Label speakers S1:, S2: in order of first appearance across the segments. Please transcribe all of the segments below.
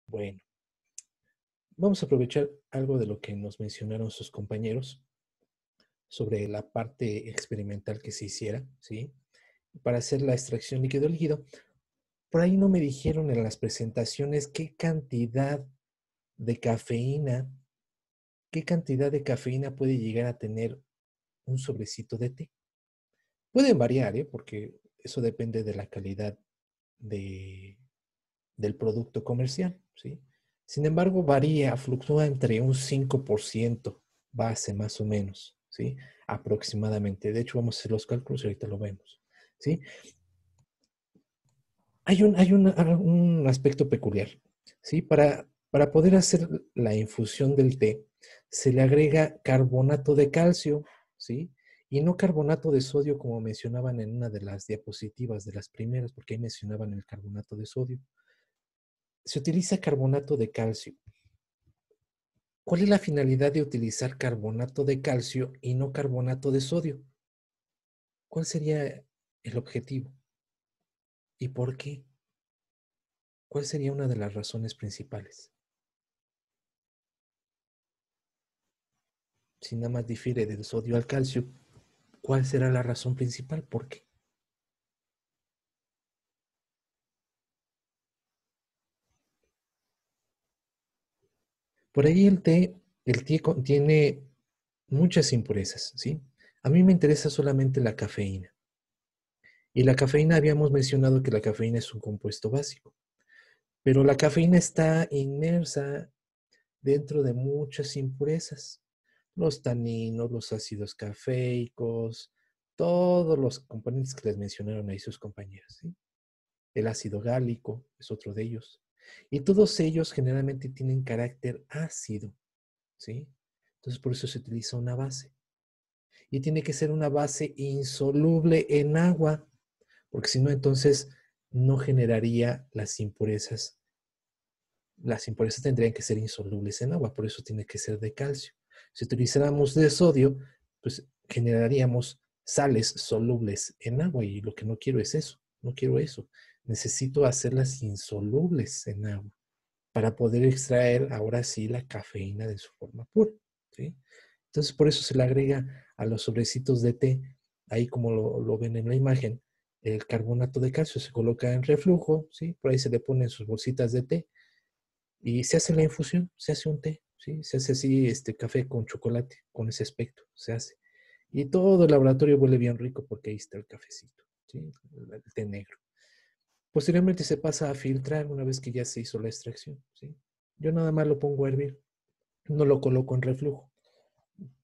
S1: Bueno, vamos a aprovechar algo de lo que nos mencionaron sus compañeros sobre la parte experimental que se hiciera, ¿sí? Para hacer la extracción líquido-líquido. Por ahí no me dijeron en las presentaciones de cafeína, qué cantidad de cafeína puede llegar a tener un sobrecito de té. Pueden variar, ¿eh? Porque eso depende de la calidad de, del producto comercial, ¿sí? Sin embargo, varía, fluctúa entre un 5% base más o menos, ¿sí? Aproximadamente. De hecho, vamos a hacer los cálculos y ahorita lo vemos, ¿sí? Hay un aspecto peculiar, ¿sí? Para poder hacer la infusión del té, se le agrega carbonato de calcio, ¿sí? Y no carbonato de sodio como mencionaban en una de las diapositivas de las primeras, porque ahí mencionaban el carbonato de sodio. Se utiliza carbonato de calcio. ¿Cuál es la finalidad de utilizar carbonato de calcio y no carbonato de sodio? ¿Cuál sería el objetivo? ¿Y por qué? ¿Cuál sería una de las razones principales? Si nada más difiere del sodio al calcio, ¿cuál será la razón principal? ¿Por qué? Por ahí el té contiene muchas impurezas, ¿sí? A mí me interesa solamente la cafeína. Y la cafeína, habíamos mencionado que la cafeína es un compuesto básico, pero la cafeína está inmersa dentro de muchas impurezas. Los taninos, los ácidos cafeicos, todos los componentes que les mencionaron ahí sus compañeras, ¿sí? El ácido gálico es otro de ellos. Y todos ellos generalmente tienen carácter ácido, ¿sí? Entonces por eso se utiliza una base. Y tiene que ser una base insoluble en agua, porque si no, entonces no generaría las impurezas. Las impurezas tendrían que ser insolubles en agua, por eso tiene que ser de calcio. Si utilizáramos de sodio, pues generaríamos sales solubles en agua y lo que no quiero es eso, no quiero eso. Necesito hacerlas insolubles en agua para poder extraer ahora sí la cafeína de su forma pura, ¿sí? Entonces por eso se le agrega a los sobrecitos de té, ahí como lo ven en la imagen, el carbonato de calcio se coloca en reflujo, ¿sí? Por ahí se le ponen sus bolsitas de té y se hace la infusión, se hace un té, ¿sí? Se hace así café con chocolate, con ese aspecto, se hace. Y todo el laboratorio huele bien rico porque ahí está el cafecito, ¿sí? El té negro. Posteriormente se pasa a filtrar una vez que ya se hizo la extracción, ¿sí? Yo nada más lo pongo a hervir, no lo coloco en reflujo.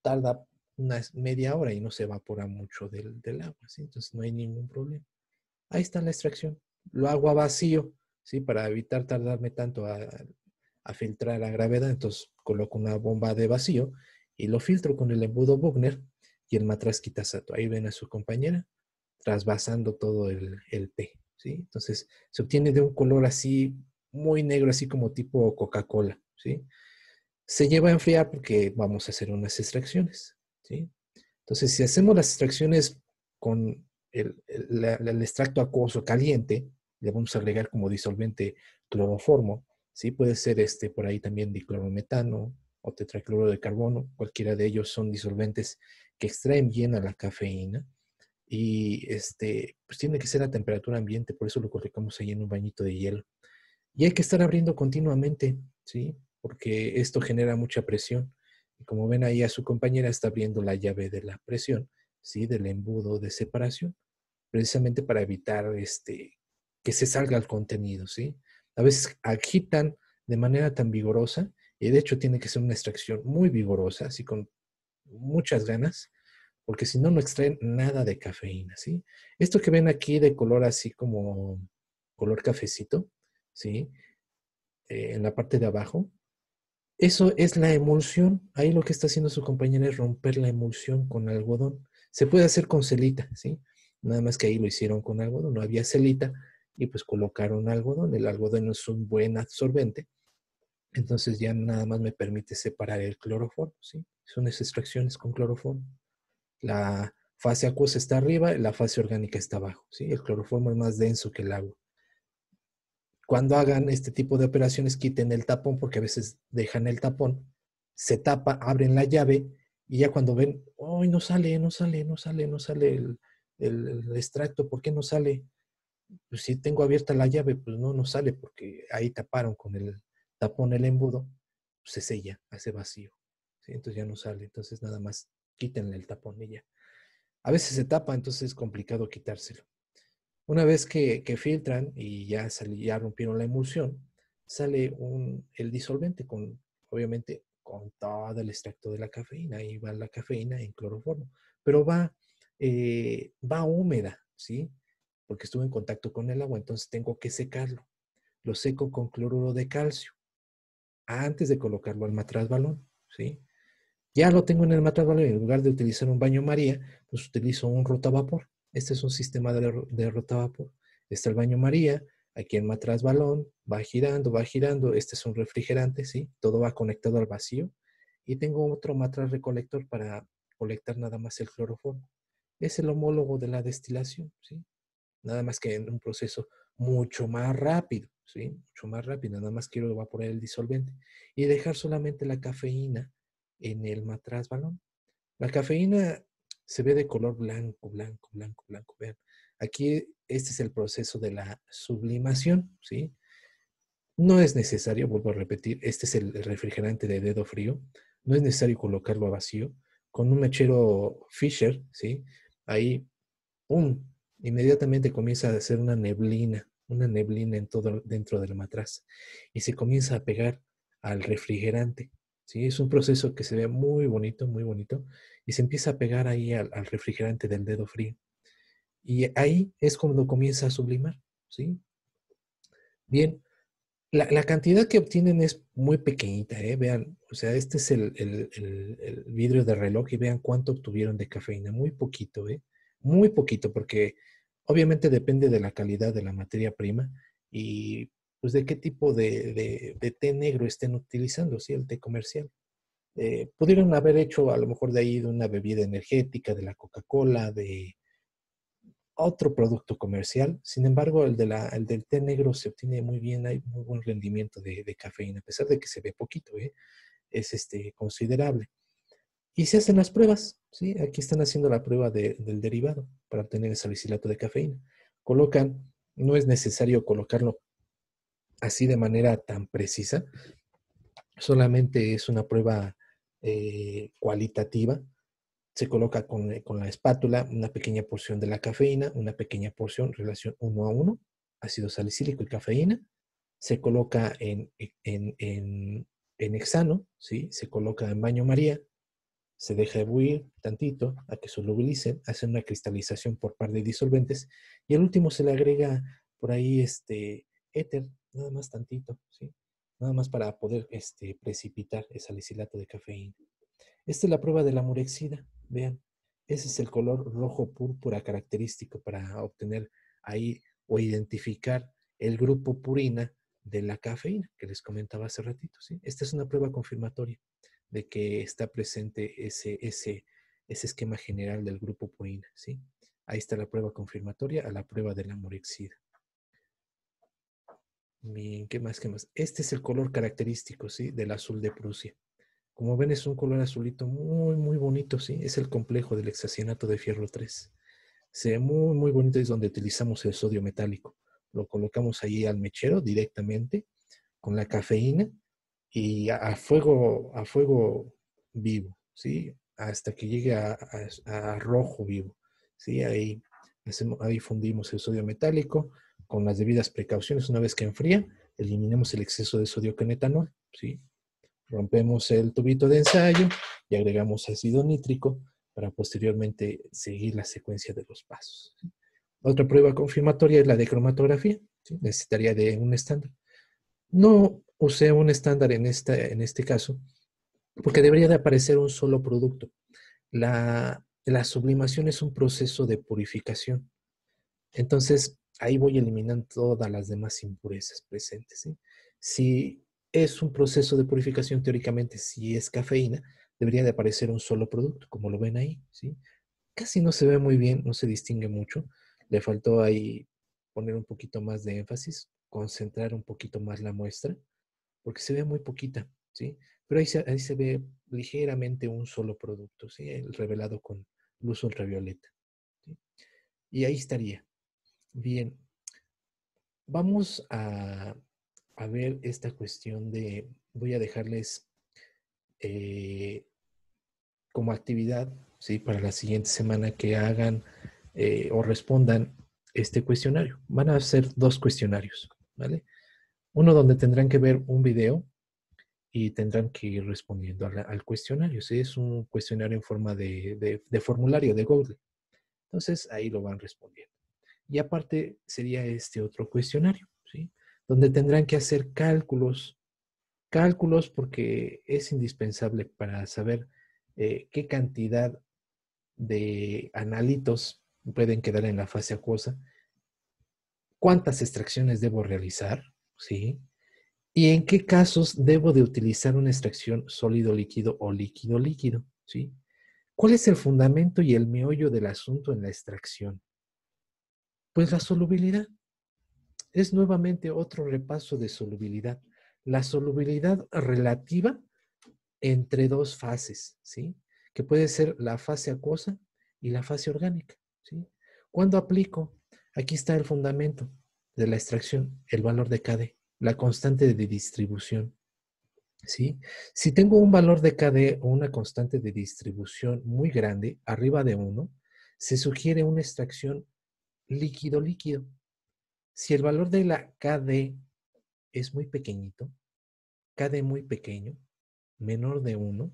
S1: Tarda una media hora y no se evapora mucho del agua, ¿sí? Entonces no hay ningún problema. Ahí está la extracción. Lo hago a vacío, ¿sí? Para evitar tardarme tanto a filtrar a gravedad. Entonces coloco una bomba de vacío y lo filtro con el embudo Bugner y el matraz Kitasato. Ahí ven a su compañera trasvasando todo el té, ¿sí? Entonces se obtiene de un color así muy negro, así como tipo Coca-Cola, ¿sí? Se lleva a enfriar porque vamos a hacer unas extracciones, ¿sí? Entonces, si hacemos las extracciones con el extracto acuoso caliente, le vamos a agregar como disolvente cloroformo, ¿sí? Puede ser por ahí también diclorometano o tetracloro de carbono, cualquiera de ellos son disolventes que extraen bien a la cafeína y pues tiene que ser a temperatura ambiente, por eso lo colocamos ahí en un bañito de hielo. Y hay que estar abriendo continuamente, ¿sí? Porque esto genera mucha presión. Y como ven ahí a su compañera está abriendo la llave de la presión, ¿sí? Del embudo de separación, precisamente para evitar que se salga el contenido, ¿sí? A veces agitan de manera tan vigorosa, y de hecho tiene que ser una extracción muy vigorosa, así con muchas ganas, porque si no, no extraen nada de cafeína, ¿sí? Esto que ven aquí de color así como color cafecito, ¿sí? En la parte de abajo, eso es la emulsión. Ahí lo que está haciendo su compañera es romper la emulsión con algodón. Se puede hacer con celita, ¿sí? Nada más que ahí lo hicieron con algodón, no había celita y pues colocaron algodón. El algodón es un buen absorbente, entonces ya nada más me permite separar el cloroformo, ¿sí? Son esas extracciones con cloroformo. La fase acuosa está arriba y la fase orgánica está abajo, ¿sí? El cloroformo es más denso que el agua. cuando hagan este tipo de operaciones, quiten el tapón, porque a veces dejan el tapón, se tapa, abren la llave y ya cuando ven, ¡ay, no sale, no sale, no sale, no sale el extracto! ¿Por qué no sale? Pues si tengo abierta la llave, pues no, no sale porque ahí taparon con el tapón el embudo, pues se sella, hace vacío. ¿Sí? Entonces ya no sale. Entonces nada más quítenle el tapón y ya. A veces se tapa, entonces es complicado quitárselo. Una vez que filtran y ya, ya rompieron la emulsión, sale el disolvente con, obviamente, con todo el extracto de la cafeína. Ahí va la cafeína en cloroformo. Pero va húmeda, ¿sí? Porque estuve en contacto con el agua, entonces tengo que secarlo. Lo seco con cloruro de calcio antes de colocarlo al matraz balón, ¿sí? Ya lo tengo en el matraz balón y en lugar de utilizar un baño María, pues utilizo un rotavapor. Este es un sistema de rotavapor. Está el baño María, aquí el matraz balón, va girando, va girando. Este es un refrigerante, ¿sí? Todo va conectado al vacío. Y tengo otro matraz recolector para colectar nada más el cloroformo. Es el homólogo de la destilación, ¿sí? Nada más que en un proceso mucho más rápido, ¿sí? Mucho más rápido, nada más quiero evaporar el disolvente y dejar solamente la cafeína en el matraz balón. La cafeína se ve de color blanco, blanco, blanco, blanco. Vean, aquí este es el proceso de la sublimación, ¿sí? No es necesario, vuelvo a repetir, este es el refrigerante de dedo frío, no es necesario colocarlo a vacío. Con un mechero Fisher, ¿sí? Ahí ¡pum! Inmediatamente comienza a hacer una neblina en todo dentro del matraz y se comienza a pegar al refrigerante. ¿Sí? Es un proceso que se ve muy bonito, y se empieza a pegar ahí al refrigerante del dedo frío. Y ahí es cuando comienza a sublimar. ¿Sí? Bien, la cantidad que obtienen es muy pequeñita, ¿eh? Vean, o sea, este es el vidrio de reloj y vean cuánto obtuvieron de cafeína. Muy poquito, ¿eh? Muy poquito, porque obviamente depende de la calidad de la materia prima y pues de qué tipo de té negro estén utilizando, ¿sí? El té comercial. Pudieron haber hecho a lo mejor de ahí de una bebida energética, de la Coca-Cola, de otro producto comercial. Sin embargo, el del té negro se obtiene muy bien, hay muy buen rendimiento de cafeína, a pesar de que se ve poquito, ¿eh? Es considerable. Y se hacen las pruebas, ¿sí? Aquí están haciendo la prueba del derivado para obtener el salicilato de cafeína. Colocan, no es necesario colocarlo así de manera tan precisa, solamente es una prueba cualitativa. Se coloca con la espátula una pequeña porción de la cafeína, una pequeña porción, relación 1 a 1, ácido salicílico y cafeína. Se coloca en hexano, ¿sí? Se coloca en baño María, se deja ebuir tantito a que solubilicen, hacen una cristalización por par de disolventes y al último se le agrega por ahí éter, nada más tantito, ¿sí? Nada más para poder precipitar el salicilato de cafeína. Esta es la prueba de la murexida. Vean, ese es el color rojo púrpura característico para obtener ahí o identificar el grupo purina de la cafeína que les comentaba hace ratito. ¿Sí? Esta es una prueba confirmatoria de que está presente ese esquema general del grupo purina. ¿Sí? Ahí está la prueba confirmatoria a la prueba de la murexida. Bien, ¿qué más? ¿Qué más? Este es el color característico, ¿sí? Del azul de Prusia. Como ven, es un color azulito muy bonito, ¿sí? Es el complejo del hexacianato de fierro 3. Se ve muy bonito, es donde utilizamos el sodio metálico. Lo colocamos ahí al mechero directamente con la cafeína y a fuego vivo, ¿sí? Hasta que llegue a rojo vivo, ¿sí? Ahí fundimos el sodio metálico con las debidas precauciones. Una vez que enfría, eliminamos el exceso de sodio con etanol, ¿sí? Rompemos el tubito de ensayo y agregamos ácido nítrico para posteriormente seguir la secuencia de los pasos. ¿Sí? Otra prueba confirmatoria es la de cromatografía. ¿Sí? Necesitaría de un estándar. No usé un estándar en este caso porque debería de aparecer un solo producto. La sublimación es un proceso de purificación. Entonces, ahí voy eliminando todas las demás impurezas presentes. ¿Sí? Si es un proceso de purificación, teóricamente, si es cafeína, debería de aparecer un solo producto, como lo ven ahí. ¿Sí? Casi no se ve muy bien, no se distingue mucho. Le faltó ahí poner un poquito más de énfasis. concentrar un poquito más la muestra, porque se ve muy poquita, ¿sí? Pero ahí se ve ligeramente un solo producto, ¿sí? El revelado con luz ultravioleta, ¿sí? Y ahí estaría. Bien, vamos a ver esta cuestión de, voy a dejarles eh, como actividad, ¿sí? Para la siguiente semana que hagan o respondan este cuestionario. Van a hacer 2 cuestionarios, ¿vale? Uno donde tendrán que ver un video y tendrán que ir respondiendo al cuestionario. ¿Sí? Es un cuestionario en forma de formulario de Google. Entonces ahí lo van respondiendo. Y aparte sería este otro cuestionario, ¿sí? Donde tendrán que hacer cálculos porque es indispensable para saber qué cantidad de analitos pueden quedar en la fase acuosa, cuántas extracciones debo realizar, ¿sí? ¿Y en qué casos debo de utilizar una extracción sólido-líquido o líquido-líquido? ¿Sí? ¿Cuál es el fundamento y el meollo del asunto en la extracción? Pues la solubilidad. Es nuevamente otro repaso de solubilidad. La solubilidad relativa entre 2 fases, ¿sí? Que puede ser la fase acuosa y la fase orgánica, ¿sí? ¿Cuándo aplico? Aquí está el fundamento de la extracción, el valor de KD, la constante de distribución. ¿Sí? Si tengo un valor de KD o una constante de distribución muy grande, arriba de 1, se sugiere una extracción líquido-líquido. Si el valor de la KD es muy pequeñito, KD muy pequeño, menor de 1,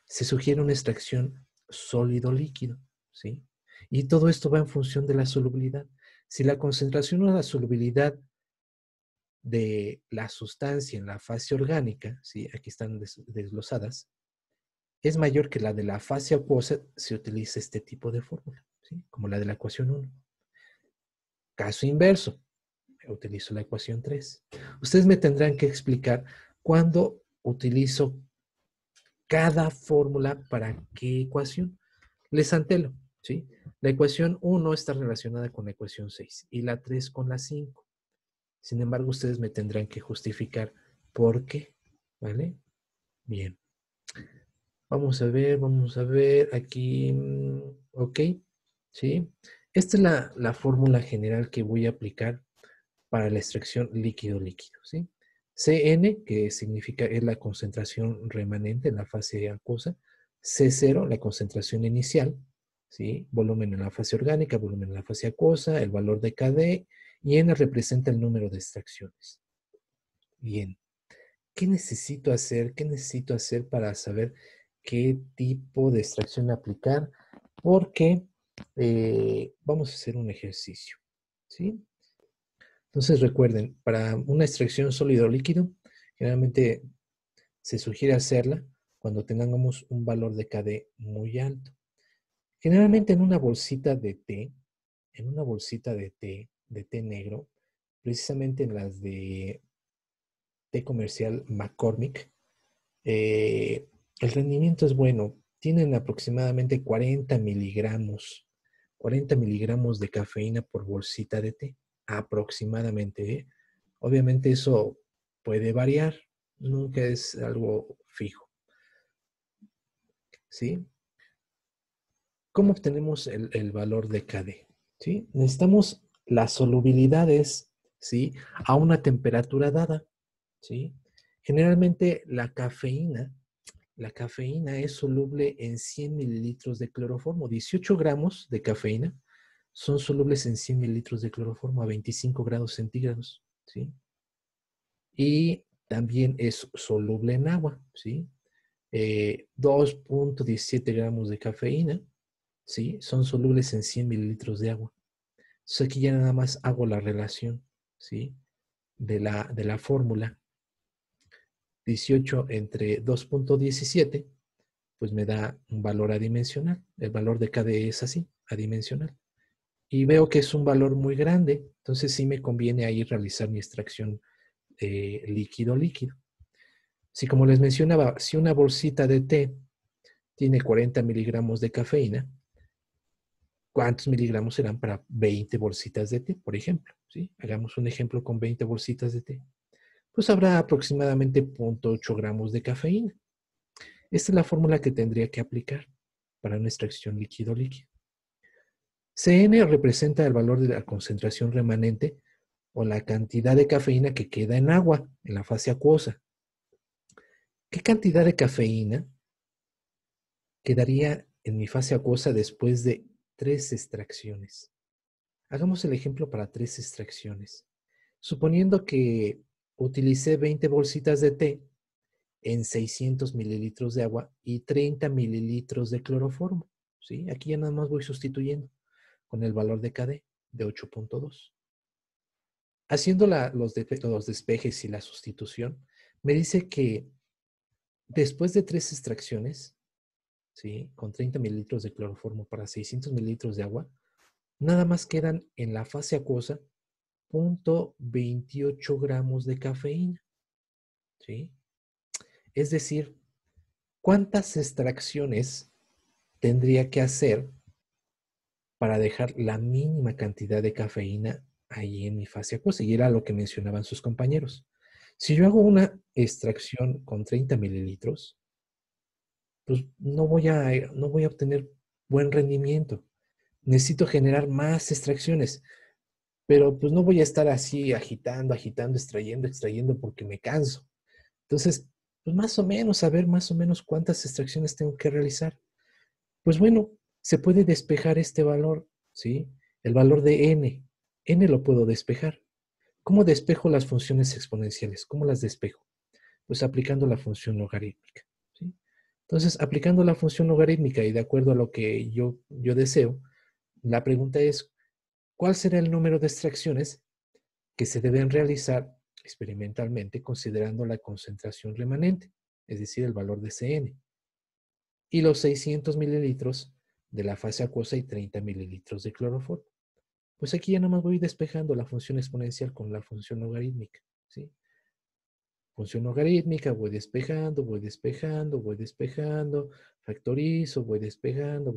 S1: se sugiere una extracción sólido-líquido. ¿Sí? Y todo esto va en función de la solubilidad. Si la concentración o la solubilidad de la sustancia en la fase orgánica, ¿sí? Aquí están desglosadas, es mayor que la de la fase acuosa, se utiliza este tipo de fórmula, ¿sí? Como la de la ecuación 1. Caso inverso, utilizo la ecuación 3. Ustedes me tendrán que explicar cuándo utilizo cada fórmula para qué ecuación. Les antelo, ¿sí? La ecuación 1 está relacionada con la ecuación 6 y la 3 con la 5. Sin embargo, ustedes me tendrán que justificar por qué, ¿vale? Bien. Vamos a ver aquí, ok, ¿sí? Esta es la fórmula general que voy a aplicar para la extracción líquido-líquido, ¿sí? Cn, que significa es la concentración remanente en la fase acuosa, C0, la concentración inicial, ¿sí? Volumen en la fase orgánica, volumen en la fase acuosa, el valor de KD, y N representa el número de extracciones. Bien. ¿Qué necesito hacer? ¿Qué necesito hacer para saber qué tipo de extracción aplicar? Porque vamos a hacer un ejercicio, ¿sí? Entonces recuerden, para una extracción sólido-líquido, generalmente se sugiere hacerla cuando tengamos un valor de KD muy alto. Generalmente en una bolsita de té, en una bolsita de té negro, precisamente en las de té comercial McCormick, el rendimiento es bueno. Tienen aproximadamente 40 miligramos de cafeína por bolsita de té, aproximadamente. ¿Eh? Obviamente eso puede variar, nunca es algo fijo. ¿Sí? ¿Cómo obtenemos el valor de KD? ¿Sí? Necesitamos las solubilidades, ¿sí? A una temperatura dada, ¿sí? Generalmente la cafeína es soluble en 100 mililitros de cloroformo. 18 gramos de cafeína son solubles en 100 mililitros de cloroformo a 25 grados centígrados, ¿sí? Y también es soluble en agua, ¿sí? 2.17 gramos de cafeína, ¿sí? Son solubles en 100 mililitros de agua. Entonces aquí ya nada más hago la relación, ¿sí? De la fórmula. 18 entre 2.17, pues me da un valor adimensional. El valor de KD es así, adimensional. Y veo que es un valor muy grande, entonces sí me conviene ahí realizar mi extracción líquido-líquido. Si como les mencionaba, si una bolsita de té tiene 40 miligramos de cafeína, ¿Cuántos miligramos serán para 20 bolsitas de té, por ejemplo? ¿Sí? Hagamos un ejemplo con 20 bolsitas de té. Pues habrá aproximadamente 0,8 gramos de cafeína. Esta es la fórmula que tendría que aplicar para una extracción líquido-líquido. Cn representa el valor de la concentración remanente o la cantidad de cafeína que queda en agua, en la fase acuosa. ¿Qué cantidad de cafeína quedaría en mi fase acuosa después de 3 extracciones? Hagamos el ejemplo para 3 extracciones. Suponiendo que utilicé 20 bolsitas de té en 600 mililitros de agua y 30 mililitros de cloroformo. ¿Sí? Aquí ya nada más voy sustituyendo con el valor de KD de 8.2. Haciendo los despejes y la sustitución, me dice que después de 3 extracciones, ¿sí? Con 30 mililitros de cloroformo para 600 mililitros de agua, nada más quedan en la fase acuosa 0,28 gramos de cafeína. ¿Sí? Es decir, ¿cuántas extracciones tendría que hacer para dejar la mínima cantidad de cafeína ahí en mi fase acuosa? Y era lo que mencionaban sus compañeros. Si yo hago una extracción con 30 mililitros, pues no voy a obtener buen rendimiento. Necesito generar más extracciones, pero pues no voy a estar así agitando, agitando, extrayendo, extrayendo porque me canso. Entonces, pues más o menos, saber más o menos cuántas extracciones tengo que realizar. Pues bueno, se puede despejar este valor, ¿sí? El valor de n. N lo puedo despejar. ¿Cómo despejo las funciones exponenciales? ¿Cómo las despejo? Pues aplicando la función logarítmica, ¿sí? Entonces, aplicando la función logarítmica y de acuerdo a lo que yo deseo, la pregunta es, ¿cuál será el número de extracciones que se deben realizar experimentalmente considerando la concentración remanente, es decir, el valor de Cn, y los 600 mililitros de la fase acuosa y 30 mililitros de cloroformo? Pues aquí ya nada más voy despejando la función exponencial con la función logarítmica, ¿sí? Función logarítmica, voy despejando, voy despejando, voy despejando, factorizo, voy despejando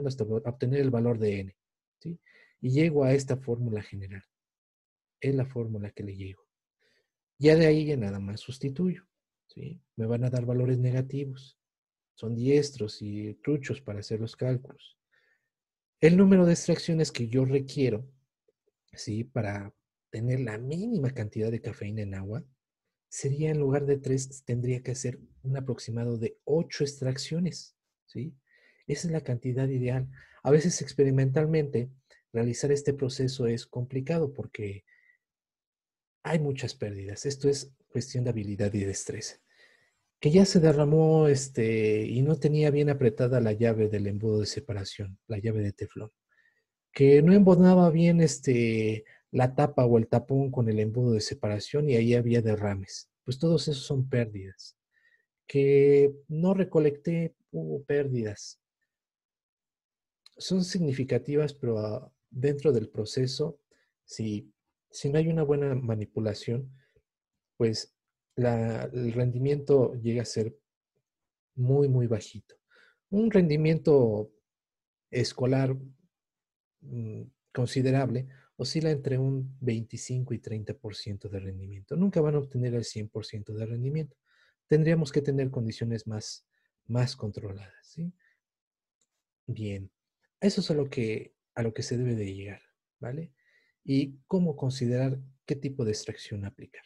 S1: hasta obtener el valor de n, ¿sí? Y llego a esta fórmula general. Es la fórmula que le llego. Ya de ahí ya nada más sustituyo, ¿sí? Me van a dar valores negativos. Son diestros y truchos para hacer los cálculos. El número de extracciones que yo requiero, ¿sí? Para tener la mínima cantidad de cafeína en agua, sería en lugar de 3, tendría que hacer un aproximado de 8 extracciones, ¿sí? Esa es la cantidad ideal. A veces experimentalmente realizar este proceso es complicado porque hay muchas pérdidas. Esto es cuestión de habilidad y destreza. Que ya se derramó y no tenía bien apretada la llave del embudo de separación, la llave de teflón. Que no embonaba bien la tapa o el tapón con el embudo de separación y ahí había derrames. Pues todos esos son pérdidas. Que no recolecté, hubo pérdidas. Son significativas, pero dentro del proceso, si no hay una buena manipulación, pues el rendimiento llega a ser muy, muy bajito. Un rendimiento escolar considerable oscila entre un 25 y 30% de rendimiento. Nunca van a obtener el 100% de rendimiento. Tendríamos que tener condiciones más controladas, ¿sí? Bien, eso es a lo que se debe de llegar, ¿vale? Y cómo considerar qué tipo de extracción aplicar.